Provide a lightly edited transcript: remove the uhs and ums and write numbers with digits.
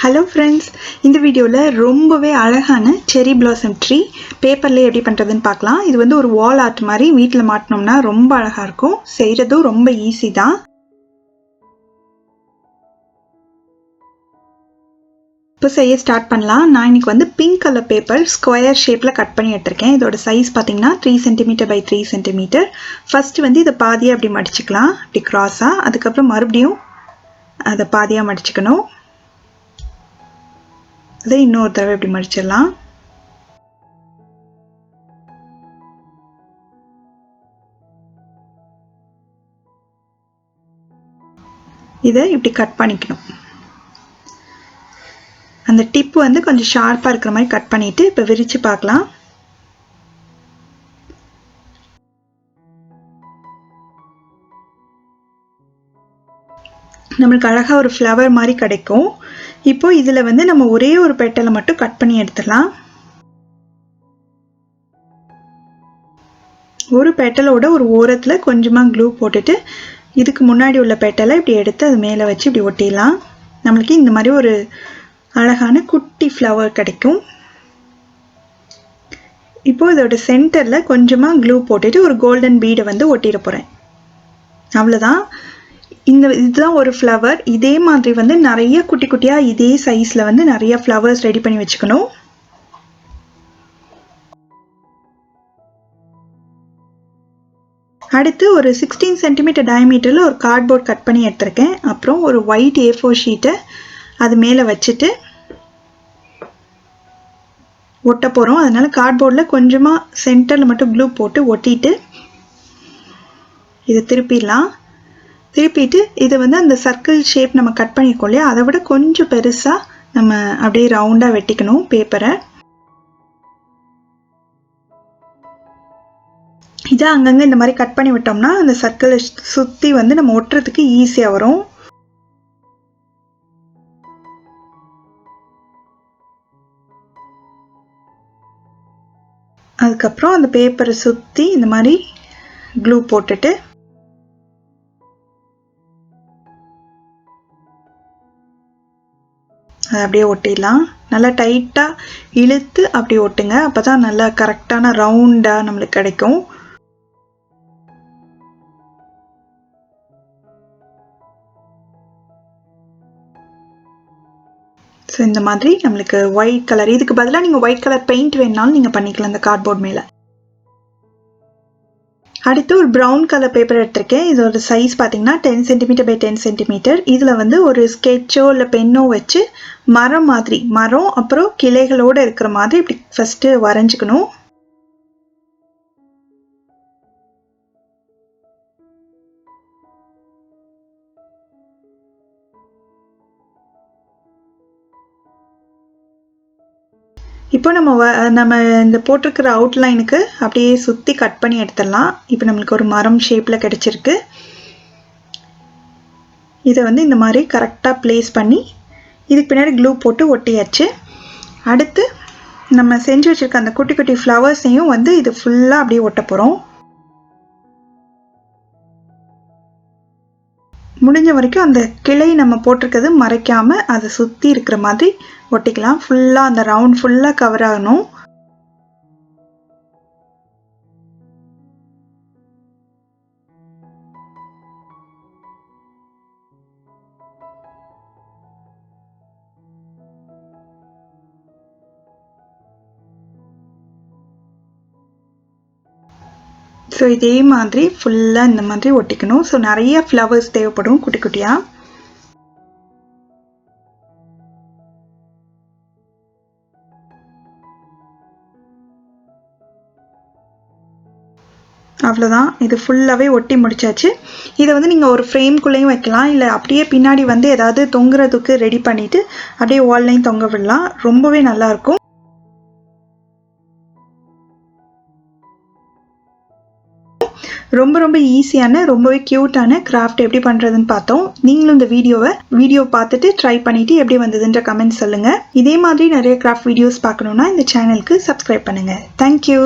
Hello friends, இந்த வீடியோவில் ரொம்பவே அழகான செரி பிளாசம் ட்ரீ பேப்பர்லேயே எப்படி பண்ணுறதுன்னு பார்க்கலாம். இது வந்து ஒரு வால் ஆர்ட் மாதிரி வீட்டில் மாட்டினோம்னா ரொம்ப அழகாக இருக்கும். செய்கிறதும் ரொம்ப ஈஸி தான். இப்போ செய்ய ஸ்டார்ட் பண்ணலாம். நான் இன்னைக்கு வந்து பிங்க் கலர் பேப்பர் ஸ்கொயர் ஷேப்பில் கட் பண்ணி எடுத்திருக்கேன். இதோட சைஸ் பார்த்தீங்கன்னா 3 சென்டிமீட்டர் பை 3 சென்டிமீட்டர். ஃபர்ஸ்ட் வந்து இதை பாதியாக அப்படி மடிச்சுக்கலாம், அப்படி கிராஸாக. அதுக்கப்புறம் மறுபடியும் அதை பாதியாக மடிச்சுக்கணும். அதை இன்னொரு தடவை இப்படி மடிச்சிடலாம். இதை இப்படி கட் பண்ணிக்கணும். அந்த டிப் வந்து கொஞ்சம் ஷார்ப்பாக இருக்கிற மாதிரி கட் பண்ணிட்டு இப்போ விரிச்சு பார்க்கலாம். நம்மளுக்கு அழகாக ஒரு ஃப்ளவர் மாதிரி கிடைக்கும். இப்போ இதில் வந்து நம்ம ஒரே ஒரு பெட்டலை மட்டும் கட் பண்ணி எடுத்துடலாம். ஒரு பெட்டலோட ஒரு ஓரத்தில் கொஞ்சமாக க்ளூ போட்டுட்டு இதுக்கு முன்னாடி உள்ள பெட்டலை இப்படி எடுத்து அது மேலே வச்சு இப்படி ஒட்டிடலாம். நம்மளுக்கு இந்த மாதிரி ஒரு அழகான குட்டி ஃப்ளவர் கிடைக்கும். இப்போ இதோட சென்டரில் கொஞ்சமாக க்ளூ போட்டுட்டு ஒரு கோல்டன் பீடை வந்து ஒட்டிட போகிறேன். அவ்வளோதான். இதுதான் ஒரு ஃப்ளவர். இதே மாதிரி வந்து நிறைய குட்டி குட்டியாக இதே சைஸில் வந்து நிறைய ஃப்ளவர்ஸ் ரெடி பண்ணி வச்சுக்கணும். அடுத்து ஒரு 16 சென்டிமீட்டர் டயமீட்டரில் ஒரு கார்ட்போர்ட் கட் பண்ணி எடுத்திருக்கேன். அப்புறம் ஒரு ஒயிட் A4 ஷீட்டை அது மேலே வச்சுட்டு ஒட்ட போகிறோம். அதனால கார்ட்போர்டில் கொஞ்சமாக சென்டரில் மட்டும் க்ளூ போட்டு ஒட்டிட்டு இதை திருப்பிடலாம். திருப்பிட்டு இதை வந்து அந்த சர்க்கிள் ஷேப் நம்ம கட் பண்ணியிருக்கோம் இல்லையா, அதை விட கொஞ்சம் பெருசாக நம்ம அப்படியே ரவுண்டாக வெட்டிக்கணும் பேப்பரை. இதை அங்கங்கே இந்த மாதிரி கட் பண்ணி விட்டோம்னா அந்த சர்க்கிளை சுற்றி வந்து நம்ம ஒட்டுறதுக்கு ஈஸியாக வரும். அதுக்கப்புறம் அந்த பேப்பரை சுற்றி இந்த மாதிரி க்ளூ போட்டுட்டு அதை அப்படியே ஒட்டிடலாம். நல்லா டைட்டாக இழுத்து அப்படியே ஒட்டுங்க. அப்போ தான் நல்லா கரெக்டான ரவுண்டாக நம்மளுக்கு கிடைக்கும். ஸோ இந்த மாதிரி நம்மளுக்கு ஒயிட் கலர், இதுக்கு பதிலாக நீங்கள் ஒயிட் கலர் பெயிண்ட் வேணுனாலும் நீங்கள் பண்ணிக்கலாம் இந்த கார்ட்போர்ட் மேலே. அடுத்து ஒரு ப்ரௌன் கலர் பேப்பர் எடுத்திருக்கேன். இதோட சைஸ் பார்த்தீங்கன்னா 10 சென்டிமீட்டர் பை 10 சென்டிமீட்டர். இதில் வந்து ஒரு ஸ்கெட்சோ இல்லை பென்னோ வச்சு மரம் மாதிரி, மரம் அப்புறம் கிளைகளோடு இருக்கிற மாதிரி இப்படி ஃபஸ்ட்டு வரைஞ்சிக்கணும். இப்போ நம்ம இந்த போட்டிருக்கிற அவுட்லைனுக்கு அப்படியே சுற்றி கட் பண்ணி எடுத்துடலாம். இப்போ நம்மளுக்கு ஒரு மரம் ஷேப்பில் கிடச்சிருக்கு. இதை வந்து இந்த மாதிரி கரெக்டாக ப்ளேஸ் பண்ணி இதுக்கு பின்னாடி க்ளூ போட்டு ஒட்டியாச்சு. அடுத்து நம்ம செஞ்சு வச்சுருக்க அந்த குட்டி குட்டி ஃப்ளவர்ஸையும் வந்து இது ஃபுல்லாக அப்படியே ஒட்ட போகிறோம். முடிஞ்ச வரைக்கும் அந்த கிளை நம்ம போட்டிருக்கிறது மறைக்காமல் அதை சுற்றி இருக்கிற மாதிரி ஒட்டிக்கலாம். ஃபுல்லாக அந்த ரவுண்ட் ஃபுல்லாக கவர் ஆகணும். ஸோ இதே மாதிரி ஃபுல்லாக இந்த மாதிரி ஒட்டிக்கணும். ஸோ நிறைய ஃப்ளவர்ஸ் தேவைப்படும் குட்டி குட்டியாக. அவ்வளோதான். இது ஃபுல்லாகவே ஒட்டி முடிச்சாச்சு. இதை வந்து நீங்கள் ஒரு ஃப்ரேம்குள்ளேயும் வைக்கலாம், இல்லை அப்படியே பின்னாடி வந்து ஏதாவது தொங்குறதுக்கு ரெடி பண்ணிவிட்டு அப்படியே வால்லையும் தொங்க விடலாம். ரொம்பவே நல்லாயிருக்கும். ரொம்ப ரொம்ப ஈஸியான, ரொம்பவே க்யூட்டான கிராஃப்ட் எப்படி பண்ணுறதுன்னு பார்த்தோம். நீங்களும் இந்த வீடியோ பார்த்துட்டு ட்ரை பண்ணிவிட்டு எப்படி வந்ததுன்ற கமெண்ட் சொல்லுங்கள். இதே மாதிரி நிறைய கிராஃப்ட் வீடியோஸ் பார்க்கணுன்னா இந்த சேனலுக்கு சப்ஸ்கிரைப் பண்ணுங்கள். தேங்க்யூ.